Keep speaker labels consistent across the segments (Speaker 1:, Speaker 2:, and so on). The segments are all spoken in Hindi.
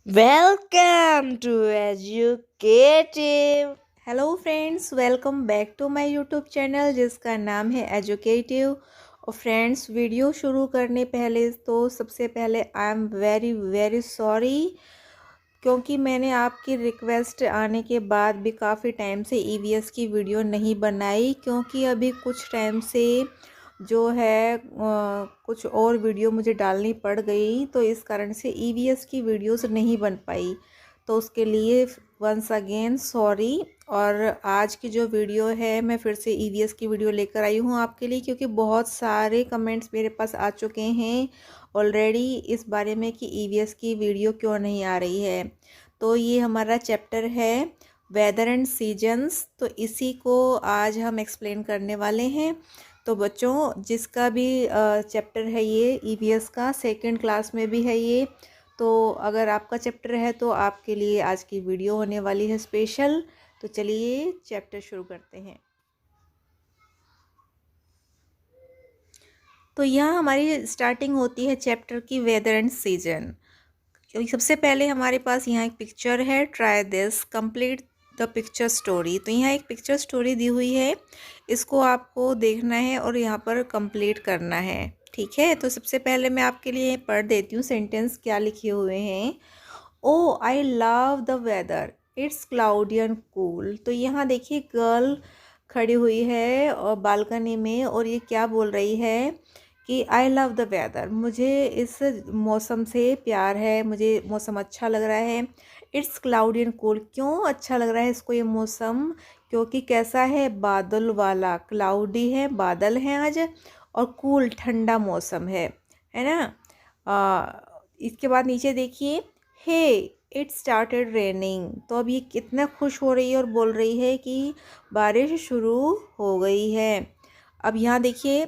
Speaker 1: Welcome to Educative. Hello friends, welcome back to my YouTube channel जिसका नाम है एजुकेटिव। और फ्रेंड्स, वीडियो शुरू करने पहले तो सबसे पहले I am very very sorry, क्योंकि मैंने आपकी रिक्वेस्ट आने के बाद भी काफ़ी टाइम से ईवीएस की वीडियो नहीं बनाई, क्योंकि अभी कुछ टाइम से जो है कुछ और वीडियो मुझे डालनी पड़ गई, तो इस कारण से ईवीएस की वीडियोस नहीं बन पाई। तो उसके लिए वंस अगेन सॉरी। और आज की जो वीडियो है मैं फिर से ईवीएस की वीडियो लेकर आई हूँ आपके लिए, क्योंकि बहुत सारे कमेंट्स मेरे पास आ चुके हैं ऑलरेडी इस बारे में कि ईवीएस की वीडियो क्यों नहीं आ रही है। तो ये हमारा चैप्टर है वेदर एंड सीजन्स, तो इसी को आज हम एक्सप्लेन करने वाले हैं। तो बच्चों, जिसका भी चैप्टर है ये ईवीएस का, सेकंड क्लास में भी है ये, तो अगर आपका चैप्टर है तो आपके लिए आज की वीडियो होने वाली है स्पेशल। तो चलिए चैप्टर शुरू करते हैं। तो यहाँ हमारी स्टार्टिंग होती है चैप्टर की वेदर एंड सीजन। क्योंकि सबसे पहले हमारे पास यहाँ एक पिक्चर है, try this complete the picture story. तो यहाँ एक पिक्चर स्टोरी दी हुई है, इसको आपको देखना है और यहाँ पर कंप्लीट करना है। ठीक है, तो सबसे पहले मैं आपके लिए पढ़ देती हूँ सेंटेंस क्या लिखे हुए हैं। Oh I love the weather, it's cloudy and cool. तो यहाँ देखिए गर्ल खड़ी हुई है और बालकनी में, और ये क्या बोल रही है कि आई लव द वेदर, मुझे इस मौसम से प्यार है, मुझे मौसम अच्छा लग रहा है। इट्स क्लाउडी एंड कूल, क्यों अच्छा लग रहा है इसको ये मौसम? क्योंकि कैसा है? बादल वाला, क्लाउडी है, बादल है आज, और कूल ठंडा मौसम है ना। इसके बाद नीचे देखिए, हे इट स्टार्टेड रेनिंग। तो अब ये कितना खुश हो रही है और बोल रही है कि बारिश शुरू हो गई है। अब यहाँ देखिए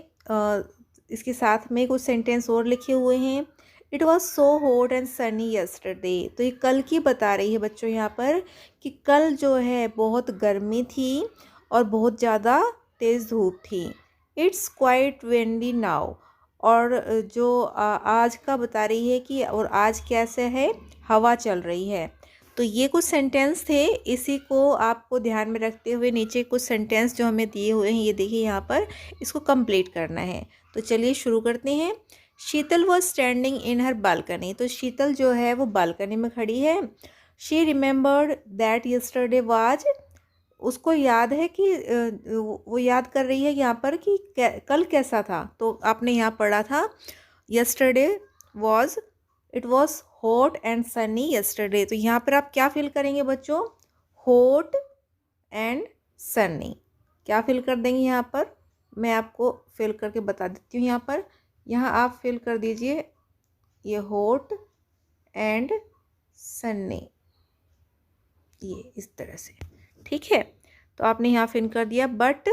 Speaker 1: इसके साथ में कुछ सेंटेंस और लिखे हुए हैं। It was so hot and Sunny yesterday. तो ये कल की बता रही है बच्चों यहाँ पर कि कल जो है बहुत गर्मी थी और बहुत ज़्यादा तेज़ धूप थी। It's quite windy now. और जो आज का बता रही है कि और आज कैसे है, हवा चल रही है। तो ये कुछ सेंटेंस थे, इसी को आपको ध्यान में रखते हुए नीचे कुछ सेंटेंस जो हमें दिए हुए हैं ये देखिए यहाँ पर, इसको कंप्लीट करना है। तो चलिए शुरू करते हैं। Sheetal was standing in her balcony. तो शीतल जो है वो बालकनी में खड़ी है। She remembered that yesterday was, उसको याद है कि वो याद कर रही है यहाँ पर कि कल कैसा था। तो आपने यहाँ पढ़ा था yesterday was, it was hot and Sunny yesterday. तो यहाँ पर आप क्या फिल करेंगे बच्चों? Hot and Sunny. क्या फिल कर देंगे यहाँ पर? मैं आपको फिल करके बता देती हूँ। यहाँ पर, यहाँ आप फिल कर दीजिए ये हॉट एंड सनी, ये इस तरह से। ठीक है, तो आपने यहाँ फिल कर दिया। But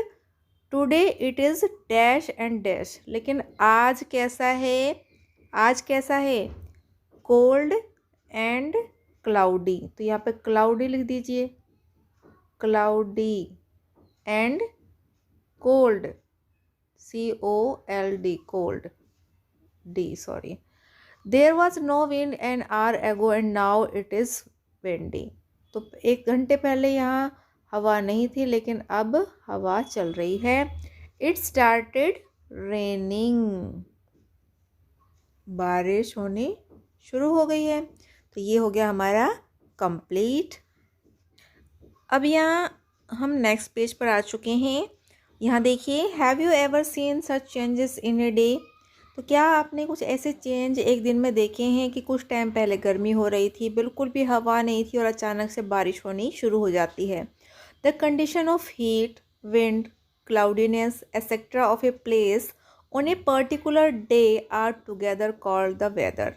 Speaker 1: today it is dash and dash, लेकिन आज कैसा है? आज कैसा है? Cold and cloudy. तो यहाँ पे क्लाउडी लिख दीजिए, cloudy and cold, COLD, cold, D sorry. There was no wind an hour ago and now it is windy. तो 1 घंटे पहले यहाँ हवा नहीं थी, लेकिन अब हवा चल रही है। इट स्टार्टेड रेनिंग, बारिश होनी शुरू हो गई है। तो ये हो गया हमारा कंप्लीट। अब यहाँ हम नेक्स्ट पेज पर आ चुके हैं। यहाँ देखिए, have you ever seen such changes in a day. तो क्या आपने कुछ ऐसे चेंज एक दिन में देखे हैं कि कुछ टाइम पहले गर्मी हो रही थी, बिल्कुल भी हवा नहीं थी, और अचानक से बारिश होनी शुरू हो जाती है। The condition of heat, wind, cloudiness etcetera of a place on a particular day are together called the weather.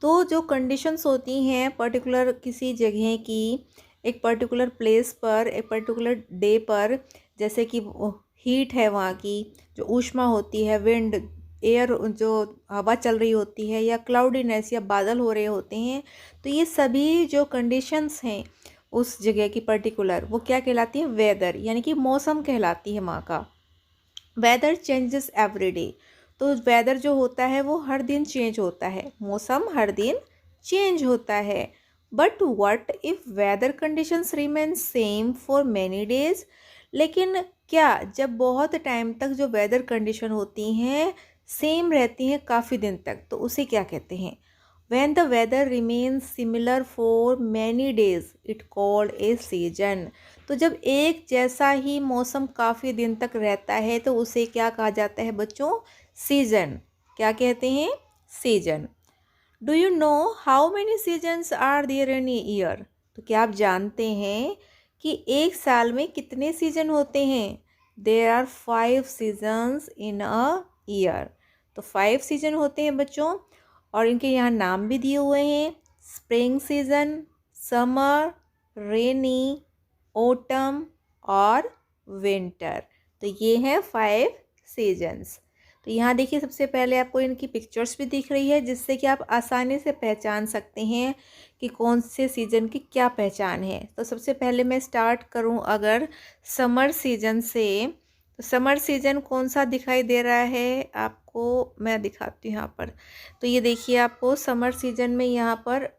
Speaker 1: तो जो कंडीशंस होती हैं पर्टिकुलर किसी जगह की, एक पर्टिकुलर प्लेस पर, एक पर्टिकुलर डे पर, जैसे कि हीट है वहाँ की, जो ऊष्मा होती है, विंड एयर जो हवा चल रही होती है, या क्लाउडीनेस या बादल हो रहे होते हैं, तो ये सभी जो कंडीशंस हैं उस जगह की पर्टिकुलर, वो क्या कहलाती है? वेदर, यानी कि मौसम कहलाती है वहाँ का। Weather changes every day. तो वेदर जो होता है वो हर दिन चेंज होता है, मौसम हर दिन चेंज होता है। But what if weather conditions remain same for many days. लेकिन क्या जब बहुत टाइम तक जो वेदर कंडीशन होती हैं सेम रहती हैं काफ़ी दिन तक, तो उसे क्या कहते हैं? When the weather remains similar for many days it called a season. तो जब एक जैसा ही मौसम काफ़ी दिन तक रहता है तो उसे क्या कहा जाता है बच्चों? सीजन। क्या कहते हैं? Season. Do you know how many seasons are there in year? तो क्या आप जानते हैं कि एक साल में कितने सीजन होते हैं? There are 5 seasons in a year. तो 5 सीजन होते हैं बच्चों, और इनके यहाँ नाम भी दिए हुए हैं। स्प्रिंग सीजन, समर, रेनी, ऑटम और विंटर। तो ये हैं 5 सीजन्स। तो यहाँ देखिए सबसे पहले आपको इनकी पिक्चर्स भी दिख रही है, जिससे कि आप आसानी से पहचान सकते हैं कि कौन से सीज़न की क्या पहचान है। तो सबसे पहले मैं स्टार्ट करूँ अगर समर सीज़न से, तो समर सीज़न कौन सा दिखाई दे रहा है आपको, मैं दिखाती हूँ यहाँ पर। तो ये देखिए आपको समर सीज़न में यहाँ पर,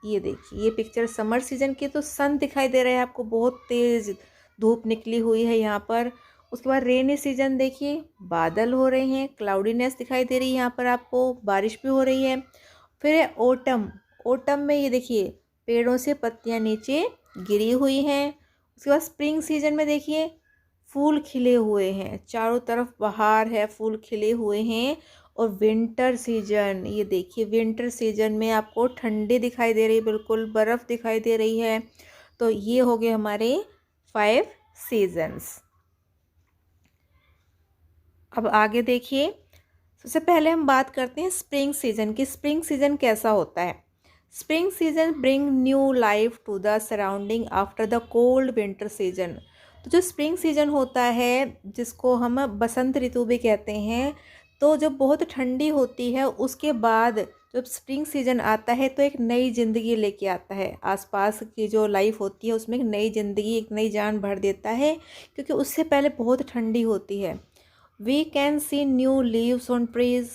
Speaker 1: ये देखिए ये पिक्चर समर सीजन की, तो सन दिखाई दे रहा है आपको, बहुत तेज़ धूप निकली हुई है यहाँ पर। उसके बाद रेनी सीजन देखिए, बादल हो रहे हैं, क्लाउडीनेस दिखाई दे रही है यहाँ पर आपको, बारिश भी हो रही है। फिर है ओटम। ओटम में ये देखिए पेड़ों से पत्तियाँ नीचे गिरी हुई हैं। उसके बाद स्प्रिंग सीजन में देखिए फूल खिले हुए हैं, चारों तरफ बहार है, फूल खिले हुए हैं। और विंटर सीजन, ये देखिए विंटर सीजन में आपको ठंडी दिखाई दे रही है, बिल्कुल बर्फ़ दिखाई दे रही है। तो ये हो गए हमारे 5 सीजन्स। अब आगे देखिए, सबसे पहले हम बात करते हैं स्प्रिंग सीजन की। स्प्रिंग सीजन कैसा होता है? Spring season bring new life to the surrounding after the cold winter season. तो जो स्प्रिंग सीजन होता है, जिसको हम बसंत ऋतु भी कहते हैं, तो जब बहुत ठंडी होती है उसके बाद जब स्प्रिंग सीजन आता है तो एक नई ज़िंदगी लेके आता है। आसपास की जो लाइफ होती है उसमें एक नई ज़िंदगी, एक नई जान भर देता है, क्योंकि उससे पहले बहुत ठंडी होती है। We can see new leaves on trees,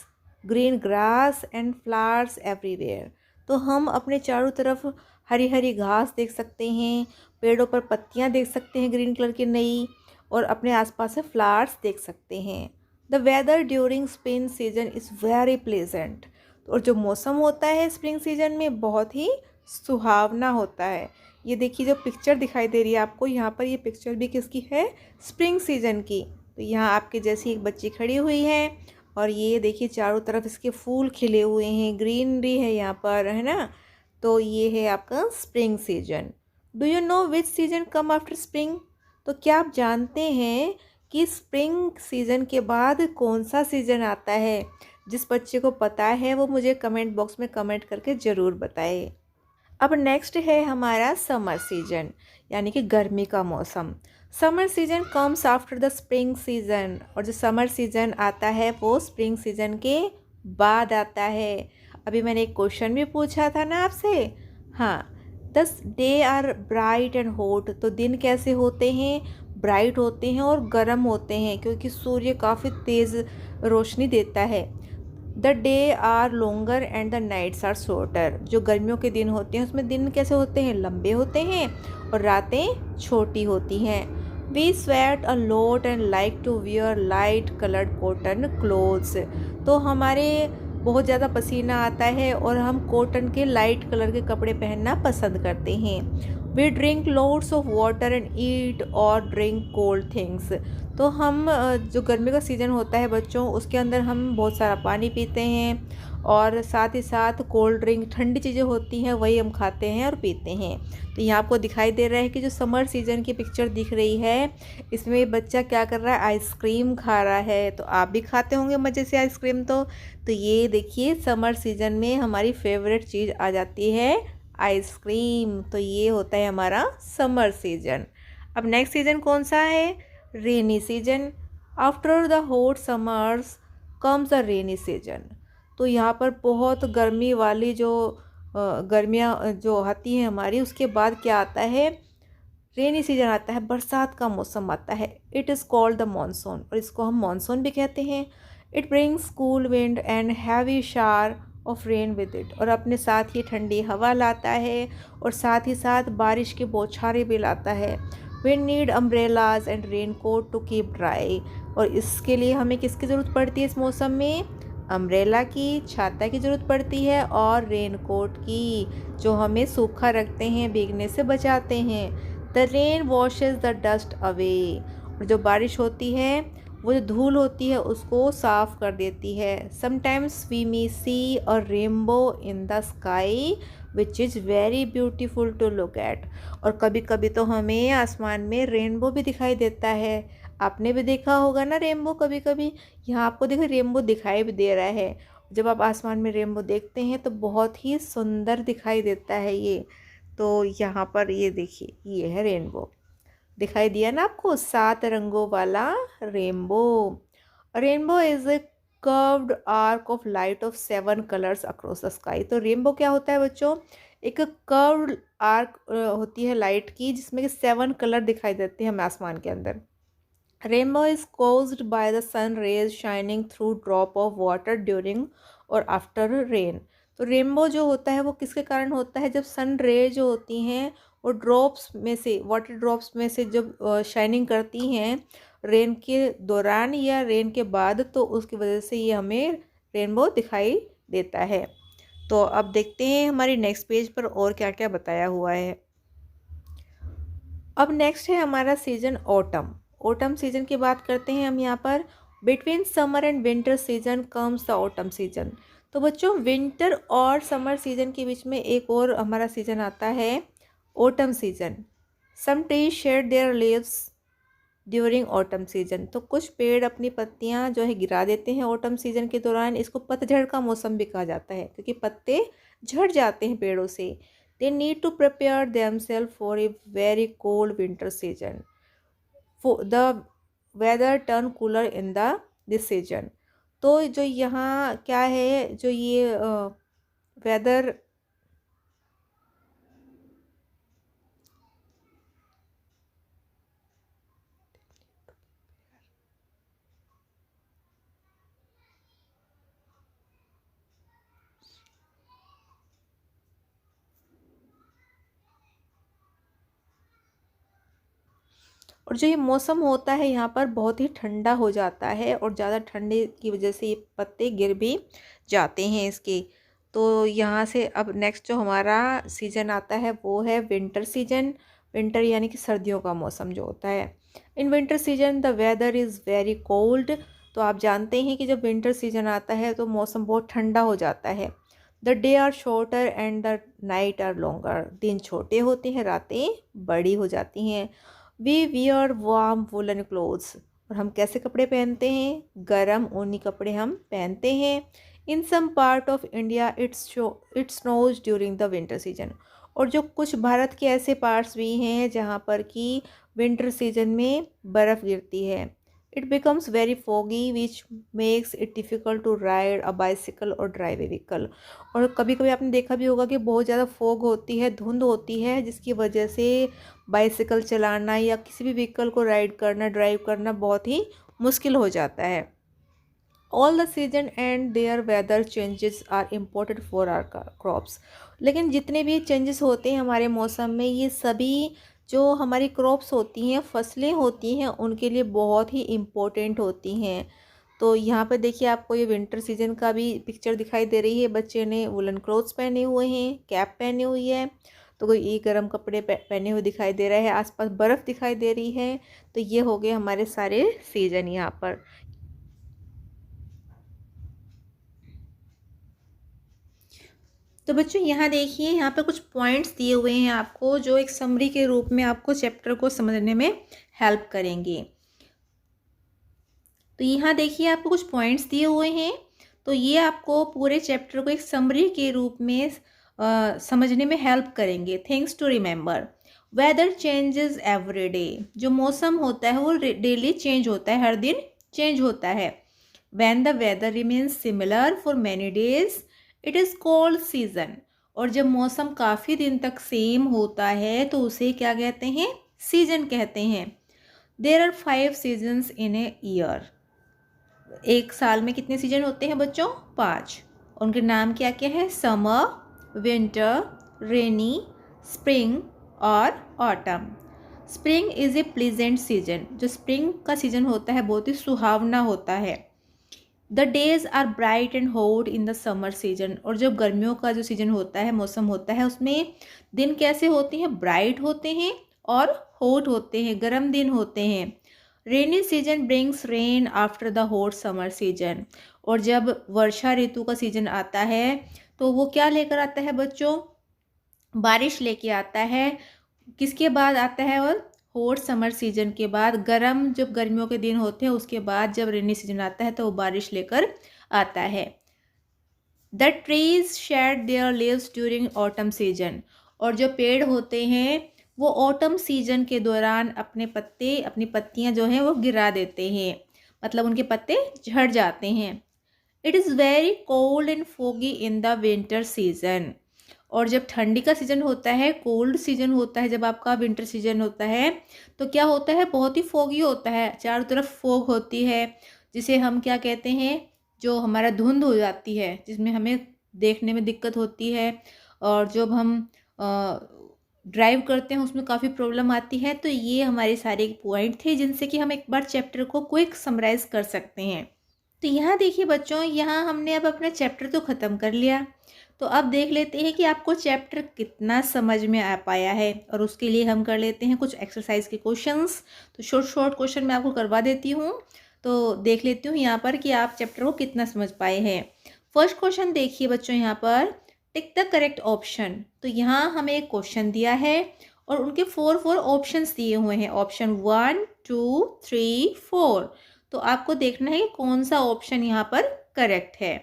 Speaker 1: green grass and flowers everywhere। तो हम अपने चारों तरफ हरी हरी घास देख सकते हैं, पेड़ों पर पत्तियां देख सकते हैं ग्रीन कलर की नई, और अपने आसपास से फ्लावर्स देख सकते हैं। The weather during spring season is very pleasant. और जो मौसम होता है स्प्रिंग सीजन में बहुत ही सुहावना होता है। ये देखिए जो पिक्चर दिखाई दे रही है आपको यहाँ पर, ये पिक्चर भी किसकी है? स्प्रिंग सीजन की। तो यहाँ आपके जैसी एक बच्ची खड़ी हुई है, और ये देखिए चारों तरफ इसके फूल खिले हुए हैं, ग्रीनरी है यहाँ पर, है ना। तो ये है आपका spring season. Do you know which season come after spring? तो क्या आप जानते हैं कि स्प्रिंग सीजन के बाद कौन सा सीजन आता है? जिस बच्चे को पता है वो मुझे कमेंट बॉक्स में कमेंट करके ज़रूर बताए। अब नेक्स्ट है हमारा समर सीजन, यानी कि गर्मी का मौसम। Summer season comes after the spring season. और जो समर सीजन आता है वो स्प्रिंग सीजन के बाद आता है। अभी मैंने एक क्वेश्चन भी पूछा था ना आपसे। हाँ, the day are bright and hot. तो दिन कैसे होते हैं? ब्राइट होते हैं और गर्म होते हैं, क्योंकि सूर्य काफ़ी तेज़ रोशनी देता है। The day are longer and the nights are shorter. जो गर्मियों के दिन होते हैं उसमें दिन कैसे होते हैं? लंबे होते हैं और रातें छोटी होती हैं। We sweat a lot and like to wear light coloured cotton clothes. तो हमारे बहुत ज़्यादा पसीना आता है और हम कॉटन के लाइट कलर के कपड़े पहनना पसंद करते हैं। We drink loads of water and eat और ड्रिंक कोल्ड थिंग्स। तो हम जो गर्मी का सीज़न होता है बच्चों, उसके अंदर हम बहुत सारा पानी पीते हैं, और साथ ही साथ कोल्ड ड्रिंक ठंडी चीज़ें होती हैं वही हम खाते हैं और पीते हैं। तो यहाँ आपको दिखाई दे रहा है कि जो समर सीज़न की पिक्चर दिख रही है, इसमें ये बच्चा क्या कर रहा है? आइसक्रीम खा रहा है। तो आप भी खाते होंगे मज़े से आइसक्रीम। तो ये देखिए समर सीज़न में हमारी फेवरेट चीज़ आ जाती है आइसक्रीम। तो ये होता है हमारा समर सीज़न। अब नेक्स्ट सीज़न कौन सा है? Rainy season. After the hot summers comes the rainy season. तो यहाँ पर बहुत गर्मी वाली जो गर्मियाँ जो आती हैं हमारी, उसके बाद क्या आता है? रेनी सीजन आता है, बरसात का मौसम आता है। It is called the monsoon, और इसको हम मानसून भी कहते हैं। It brings cool wind and heavy शार ऑफ रेन विद इट, और अपने साथ ये ठंडी हवा लाता है और साथ ही साथ बारिश के बौछारें भी लाता है। We need umbrellas and raincoat to keep dry, और इसके लिए हमें किसकी ज़रूरत पड़ती है इस मौसम में? अम्ब्रेला की, छाता की ज़रूरत पड़ती है, और रेन कोट की, जो हमें सूखा रखते हैं, भीगने से बचाते हैं। The rain washes the dust away, और जो बारिश होती है वो जो धूल होती है उसको साफ कर देती है। Sometimes we may see a rainbow in the sky which is very beautiful to look at, और कभी कभी तो हमें आसमान में रेनबो भी दिखाई देता है। आपने भी देखा होगा ना रेनबो कभी कभी। यहाँ आपको देखो रेनबो दिखाई भी दे रहा है। जब आप आसमान में रेनबो देखते हैं तो बहुत ही सुंदर दिखाई देता है ये। तो यहाँ पर ये देखिए, ये है रेनबो, दिखाई दिया ना आपको, 7 रंगों वाला rainbow. Rainbow is a curved arc of light of 7 colours across the sky. तो रेनबो क्या होता है बच्चों? एक कर्व्ड आर्क होती है लाइट की, जिसमें कि 7 कलर दिखाई देते हैं हमें आसमान के अंदर। Rainbow is caused by the sun rays shining through drop of water during और आफ्टर रेन। तो रेनबो जो होता है वो किसके कारण होता है? जब सन रे जो होती हैं वो ड्रॉप्स में से, वाटर ड्रॉप्स में से जब शाइनिंग करती हैं रेन के दौरान या रेन के बाद, तो उसकी वजह से ये हमें रेनबो दिखाई देता है। तो अब देखते हैं हमारी नेक्स्ट पेज पर और क्या क्या बताया हुआ है। अब नेक्स्ट है हमारा सीजन ऑटम। ऑटम सीजन की बात करते हैं हम यहाँ पर। Between summer and winter season comes the autumn season. तो बच्चों विंटर और समर सीजन के बीच में एक और हमारा सीजन आता है, autumn season. Some trees shed their leaves during autumn season. तो कुछ पेड़ अपनी पत्तियां जो है गिरा देते हैं ऑटम सीजन के दौरान। इसको पतझड़ का मौसम भी कहा जाता है, क्योंकि पत्ते झड़ जाते हैं पेड़ों से। They need to prepare themselves for a very cold winter season. For the weather turn cooler in the this season. तो जो यहाँ क्या है, जो ये वेदर और जो ये मौसम होता है यहाँ पर बहुत ही ठंडा हो जाता है, और ज़्यादा ठंडे की वजह से ये पत्ते गिर भी जाते हैं इसके। तो यहाँ से अब नेक्स्ट जो हमारा सीज़न आता है वो है विंटर सीजन। विंटर यानी कि सर्दियों का मौसम जो होता है। In winter season the weather is very cold. तो आप जानते हैं कि जब विंटर सीजन आता है तो मौसम बहुत ठंडा हो जाता है। The day are shorter and the night are longer. दिन छोटे होते हैं, रातें बड़ी हो जाती हैं। We wear warm woollen clothes. और हम कैसे कपड़े पहनते हैं? गर्म ऊनी कपड़े हम पहनते हैं। In some part of India it snows during the winter season. और जो कुछ भारत के ऐसे पार्ट्स भी हैं जहाँ पर कि विंटर सीजन में बर्फ़ गिरती है। It becomes very foggy which makes it difficult to ride a bicycle और ड्राइव ए व्हीकल। और कभी कभी आपने देखा भी होगा कि बहुत ज़्यादा फोग होती है, धुंध होती है, जिसकी वजह से बाइसिकल चलाना या किसी भी व्हीकल को राइड करना, ड्राइव करना बहुत ही मुश्किल हो जाता है। All the season and their weather changes are important for our crops. लेकिन जितने भी चेंजेस होते हैं हमारे मौसम में, ये सभी जो हमारी क्रॉप्स होती हैं, फसलें होती हैं, उनके लिए बहुत ही इम्पोर्टेंट होती हैं। तो यहाँ पर देखिए आपको ये विंटर सीजन का भी पिक्चर दिखाई दे रही है। बच्चे ने वुलन क्लोथ्स पहने हुए हैं, कैप पहनी हुई है, तो कोई ये गर्म कपड़े पहने हुए दिखाई दे रहे हैं, आसपास बर्फ़ दिखाई दे रही है। तो ये हो गए हमारे सारे सीजन यहाँ पर। तो बच्चों यहाँ देखिए, यहाँ पे कुछ पॉइंट्स दिए हुए हैं आपको, जो एक समरी के रूप में आपको चैप्टर को समझने में हेल्प करेंगे। तो यहाँ देखिए आपको कुछ पॉइंट्स दिए हुए हैं, तो ये आपको पूरे चैप्टर को एक समरी के रूप में समझने में हेल्प करेंगे। Things to remember. Weather changes every day. जो मौसम होता है वो डेली चेंज होता है, हर दिन चेंज होता है। When the weather remains similar for many days it is called season. और जब मौसम काफ़ी दिन तक सेम होता है तो उसे क्या कहते हैं? सीजन कहते हैं। There are 5 seasons in a year. एक साल में कितने सीजन होते हैं बच्चों? 5। उनके नाम क्या क्या है? समर, विंटर, रेनी, स्प्रिंग और autumn. Spring is a pleasant season. जो स्प्रिंग का सीजन होता है बहुत ही सुहावना होता है। The days are bright and hot in the summer season. और जब गर्मियों का जो सीजन होता है, मौसम होता है, उसमें दिन कैसे होते हैं? ब्राइट होते हैं और हॉट होते हैं, गर्म दिन होते हैं। Rainy season brings rain after the hot summer season. और जब वर्षा ऋतु का सीजन आता है तो वो क्या लेकर आता है बच्चों? बारिश लेके आता है। किसके बाद आता है? और हॉट समर सीजन के बाद, गर्म जब गर्मियों के दिन होते हैं उसके बाद जब रेनी सीजन आता है तो वो बारिश लेकर आता है। The trees shed their leaves during autumn season. और जो पेड़ होते हैं वो ऑटम सीजन के दौरान अपने पत्ते, अपनी पत्तियां जो हैं वो गिरा देते हैं, मतलब उनके पत्ते झड़ जाते हैं। It is very cold and foggy in the winter season. और जब ठंडी का सीज़न होता है, कोल्ड सीज़न होता है, जब आपका विंटर सीजन होता है तो क्या होता है? बहुत ही फोगी होता है, चारों तरफ फोग होती है, जिसे हम क्या कहते हैं? जो हमारा धुंध हो जाती है, जिसमें हमें देखने में दिक्कत होती है और जब हम ड्राइव करते हैं उसमें काफ़ी प्रॉब्लम आती है। तो ये हमारे सारे पॉइंट थे जिनसे कि हम एक बार चैप्टर को क्विक समराइज कर सकते हैं। तो यहाँ देखिए बच्चों, यहाँ हमने अब अपना चैप्टर तो ख़त्म कर लिया। तो अब देख लेते हैं कि आपको चैप्टर कितना समझ में आ पाया है, और उसके लिए हम कर लेते हैं कुछ एक्सरसाइज के क्वेश्चंस। तो शॉर्ट शॉर्ट क्वेश्चन मैं आपको करवा देती हूँ, तो देख लेती हूँ यहाँ पर कि आप चैप्टर को कितना समझ पाए हैं। फर्स्ट क्वेश्चन देखिए बच्चों, यहाँ पर टिक द करेक्ट ऑप्शन। तो यहाँ हमें एक क्वेश्चन दिया है और उनके फोर ऑप्शंस दिए हुए हैं, ऑप्शन 1 2 3 4। तो आपको देखना है कि कौन सा ऑप्शन यहाँ पर करेक्ट है।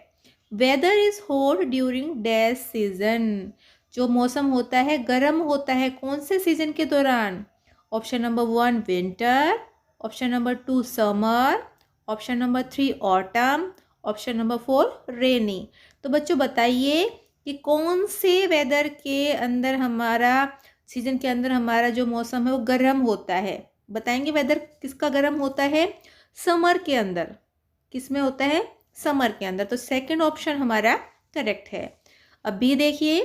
Speaker 1: Weather is hot during dash season. जो मौसम होता है गर्म होता है कौन से सीजन के दौरान? Option number 1 winter, option number 2 summer, option number 3 autumn, option number 4 रेनी। तो बच्चों बताइए कि कौन से वेदर के अंदर हमारा, सीजन के अंदर हमारा जो मौसम है वो गर्म होता है? बताएंगे वेदर किसका गर्म होता है? समर के अंदर। किस में होता है? समर के अंदर। तो सेकंड ऑप्शन हमारा करेक्ट है। अब भी देखिए,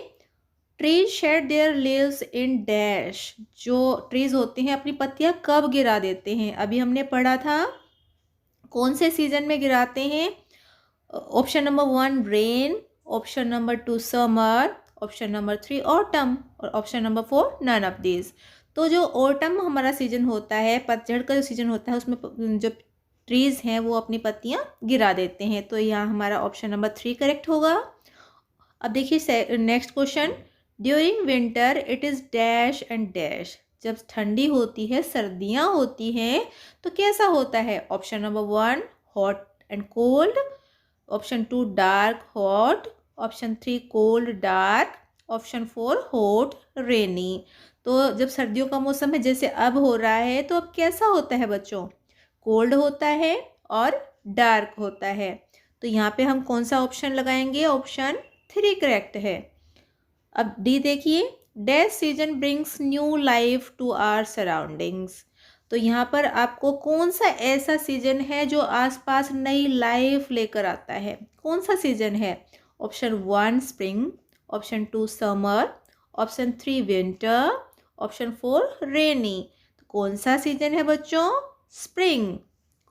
Speaker 1: trees shed their leaves in dash. जो ट्रीज होते हैं अपनी पत्तियां कब गिरा देते हैं? अभी हमने पढ़ा था कौन से सीजन में गिराते हैं? Option number 1 rain, option number 2 summer, option number 3 autumn और option number 4 none of these. तो जो ऑटम हमारा सीजन होता है, पतझड़ का जो सीजन होता है, उसमें जो ट्रीज हैं वो अपनी पत्तियां गिरा देते हैं। तो यहाँ हमारा ऑप्शन नंबर 3 करेक्ट होगा। अब देखिए next question, during winter it is dash and dash. जब ठंडी होती है, सर्दियाँ होती हैं, तो कैसा होता है? Option number 1 hot and cold, option 2 dark hot, option 3 cold dark, option 4 hot rainy. तो जब सर्दियों का मौसम है जैसे अब हो रहा है, तो अब कैसा होता है बच्चों? कोल्ड होता है और डार्क होता है। तो यहाँ पे हम कौन सा ऑप्शन लगाएंगे? ऑप्शन 3 करेक्ट है। अब डी देखिए, dash season brings new life to our surroundings. तो यहाँ पर आपको कौन सा ऐसा सीजन है जो आसपास नई लाइफ लेकर आता है? कौन सा सीजन है? Option 1 spring, option 2 summer, option 3 winter, option 4 रेनी। तो कौन सा सीजन है बच्चों? स्प्रिंग।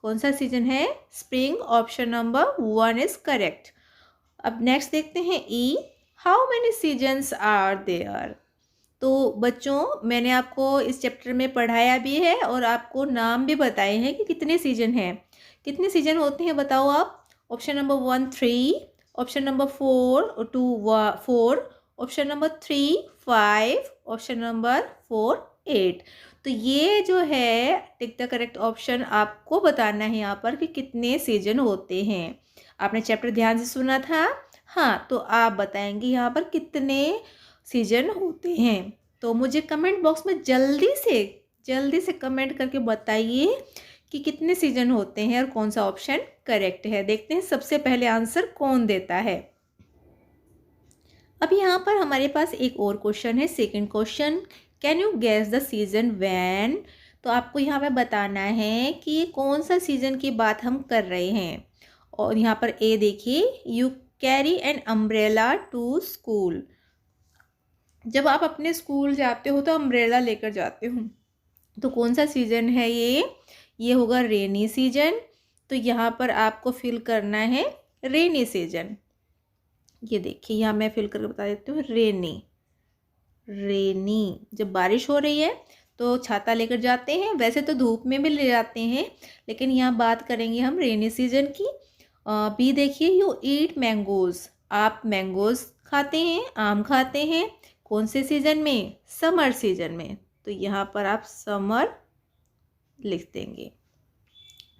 Speaker 1: कौन सा सीजन है? Spring. Option number 1 is correct. अब नेक्स्ट देखते हैं ई, how many seasons are there. तो बच्चों मैंने आपको इस चैप्टर में पढ़ाया भी है और आपको नाम भी बताए हैं कि कितने सीजन हैं। कितने सीजन होते हैं बताओ आप? Option number 1 3, option number 4 option number 3 5, option number 4 8। तो ये जो है टिक द करेक्ट ऑप्शन आपको बताना है यहाँ पर कि कितने सीजन होते हैं। आपने चैप्टर ध्यान से सुना था? हाँ, तो आप बताएंगे यहाँ पर कितने सीजन होते हैं। तो मुझे कमेंट बॉक्स में जल्दी से कमेंट करके बताइए कि कितने सीजन होते हैं और कौन सा ऑप्शन करेक्ट है। देखते हैं सबसे पहले आंसर कौन देता है। अब यहाँ पर हमारे पास एक और क्वेश्चन है, second question, can you guess the season when. तो आपको यहाँ पे बताना है कि कौन सा सीजन की बात हम कर रहे हैं। और यहाँ पर ए देखिए, you carry an umbrella to school. जब आप अपने स्कूल जाते हो तो अम्ब्रेला लेकर जाते हो, तो कौन सा सीजन है ये होगा रेनी सीजन। तो यहाँ पर आपको फिल करना है रेनी सीजन। ये देखिए यहाँ मैं फिल करके बता देती हूँ, रेनी। जब बारिश हो रही है तो छाता लेकर जाते हैं, वैसे तो धूप में भी ले जाते हैं, लेकिन यहाँ बात करेंगे हम रेनी सीजन की। बी देखिए, यू ईट मैंगोज, आप मैंगोज खाते हैं, आम खाते हैं, कौन से सीजन में? समर सीजन में। तो यहाँ पर आप समर लिख देंगे।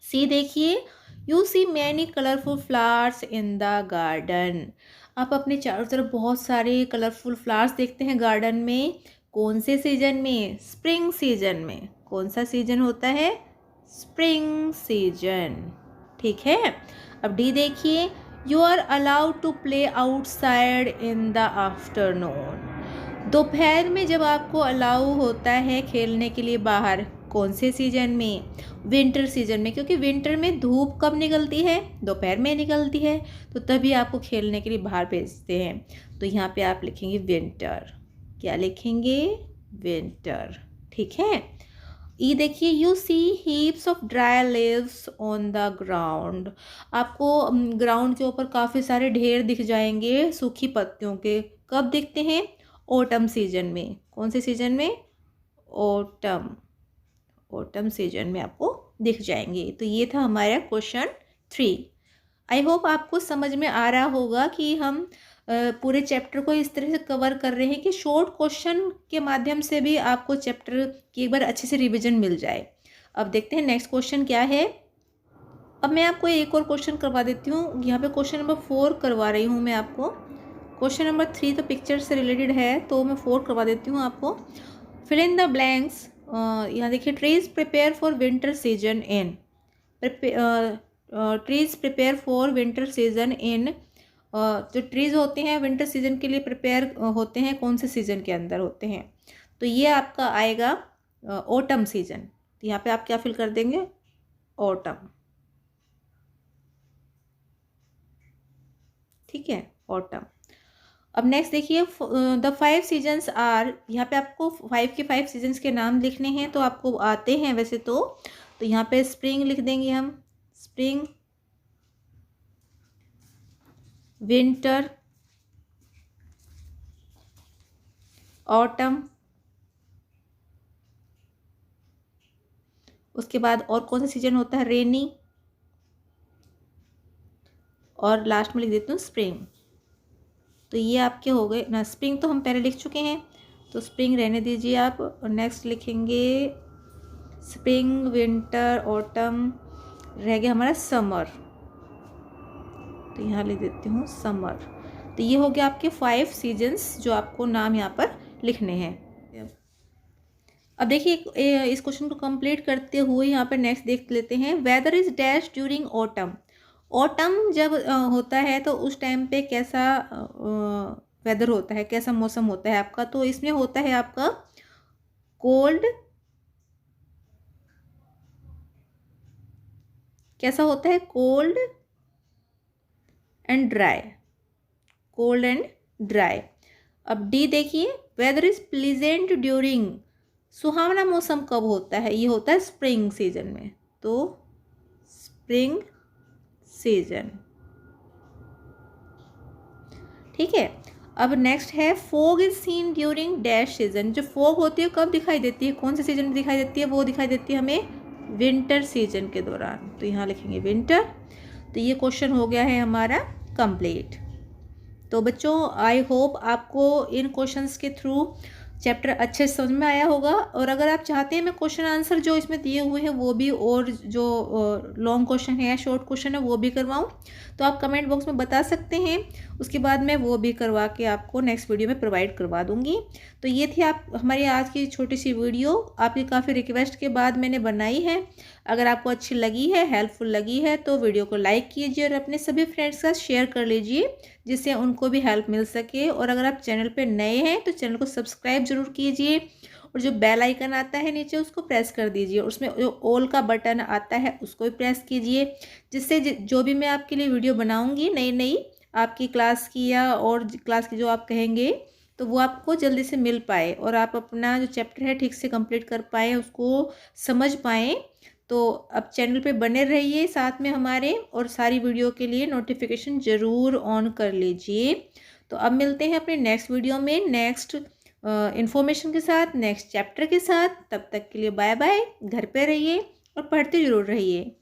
Speaker 1: सी देखिए, you see many colourful flowers in the garden, आप अपने चारों तरफ बहुत सारे कलरफुल फ्लावर्स देखते हैं गार्डन में, कौन से सीजन में? स्प्रिंग सीजन में। कौन सा सीजन होता है? Spring season. ठीक है। अब डी देखिए, you are allowed to play outside in the afternoon, दोपहर में जब आपको अलाउ होता है खेलने के लिए बाहर, कौन से सीजन में? विंटर सीजन में, क्योंकि विंटर में धूप कब निकलती है? दोपहर में निकलती है, तो तभी आपको खेलने के लिए बाहर भेजते हैं। तो यहाँ पे आप लिखेंगे विंटर। क्या लिखेंगे? विंटर। ठीक है। ये देखिए, you see heaps of dry leaves on the ground, आपको ग्राउंड के ऊपर काफ़ी सारे ढेर दिख जाएंगे सूखी पत्तियों के। कब दिखते हैं? ऑटम सीजन में। कौन से सीजन में? ऑटम सीजन में आपको दिख जाएंगे। तो ये था हमारा क्वेश्चन 3। आई होप आपको समझ में आ रहा होगा कि हम पूरे चैप्टर को इस तरह से कवर कर रहे हैं कि शॉर्ट क्वेश्चन के माध्यम से भी आपको चैप्टर की एक बार अच्छे से रिवीजन मिल जाए। अब देखते हैं नेक्स्ट क्वेश्चन क्या है। अब मैं आपको एक और क्वेश्चन करवा देती हूँ। यहाँ पे क्वेश्चन नंबर 4 करवा रही हूँ मैं आपको। क्वेश्चन नंबर 3 तो पिक्चर से रिलेटेड है, तो मैं 4 करवा देती हूँ आपको। Fill in the blanks. यहाँ देखिए, trees prepare for winter season in, trees prepare for winter season in, जो ट्रीज होते हैं विंटर सीजन के लिए प्रिपेयर होते हैं, कौन से सीजन के अंदर होते हैं? तो ये आपका आएगा ऑटम सीजन। तो यहाँ पे आप क्या फिल कर देंगे? ऑटम। ठीक है, ऑटम। अब नेक्स्ट देखिए, द 5 सीजन्स आर, यहाँ पे आपको 5 के 5 सीजन्स के नाम लिखने हैं, तो आपको आते हैं वैसे तो यहाँ पे स्प्रिंग लिख देंगे हम, स्प्रिंग, विंटर, ऑटम, उसके बाद और कौन सा सीजन होता है? रेनी, और लास्ट में लिख देती हूँ स्प्रिंग। तो ये आपके हो गए ना। स्प्रिंग तो हम पहले लिख चुके हैं, तो स्प्रिंग रहने दीजिए आप। और नेक्स्ट लिखेंगे स्प्रिंग, विंटर, ऑटम, रह गया हमारा समर। तो यहाँ लिख देती हूँ समर। तो ये हो गया आपके 5 सीजन्स जो आपको नाम यहाँ पर लिखने हैं। अब देखिए, इस क्वेश्चन को कंप्लीट करते हुए यहाँ पर नेक्स्ट देख लेते हैं। Weather is dash during autumn, autumn जब होता है तो उस टाइम पे कैसा वेदर होता है, कैसा मौसम होता है आपका? तो इसमें होता है आपका कोल्ड, कैसा होता है? Cold and dry, cold and dry. अब डी देखिए, वेदर इज प्लीजेंट ड्यूरिंग, सुहावना मौसम कब होता है? ये होता है स्प्रिंग सीजन में, तो स्प्रिंग सीजन। ठीक है। अब नेक्स्ट है, fog is seen during dash season, जो फोग होती है कब दिखाई देती है, कौन से सीजन में दिखाई देती है? वो दिखाई देती है हमें विंटर सीजन के दौरान। तो यहाँ लिखेंगे विंटर। तो ये क्वेश्चन हो गया है हमारा कंप्लीट। तो बच्चों, आई होप आपको इन क्वेश्चंस के थ्रू चैप्टर अच्छे से समझ में आया होगा। और अगर आप चाहते हैं मैं क्वेश्चन आंसर जो इसमें दिए हुए हैं वो भी, और जो लॉन्ग क्वेश्चन है या शॉर्ट क्वेश्चन है वो भी करवाऊँ, तो आप कमेंट बॉक्स में बता सकते हैं। उसके बाद मैं वो भी करवा के आपको नेक्स्ट वीडियो में प्रोवाइड करवा दूँगी। तो ये थी आप हमारी आज की छोटी सी वीडियो, आपकी काफ़ी रिक्वेस्ट के बाद मैंने बनाई है। अगर आपको अच्छी लगी है, हेल्पफुल लगी है, तो वीडियो को लाइक कीजिए और अपने सभी फ्रेंड्स के साथ शेयर कर लीजिए, जिससे उनको भी हेल्प मिल सके। और अगर आप चैनल पे नए हैं तो चैनल को सब्सक्राइब जरूर कीजिए, और जो बेल आइकन आता है नीचे उसको प्रेस कर दीजिए, और उसमें जो ऑल का बटन आता है उसको भी प्रेस कीजिए, जिससे जो भी मैं आपके लिए वीडियो बनाऊंगी नई नई, आपकी क्लास की या और क्लास की जो आप कहेंगे, तो वो आपको जल्दी से मिल पाए और आप अपना जो चैप्टर है ठीक से कंप्लीट कर पाएँ, उसको समझ पाएँ। तो अब चैनल पे बने रहिए साथ में हमारे, और सारी वीडियो के लिए नोटिफिकेशन ज़रूर ऑन कर लीजिए। तो अब मिलते हैं अपने नेक्स्ट वीडियो में नेक्स्ट इन्फॉर्मेशन के साथ, नेक्स्ट चैप्टर के साथ। तब तक के लिए बाय बाय। घर पे रहिए और पढ़ते ज़रूर रहिए।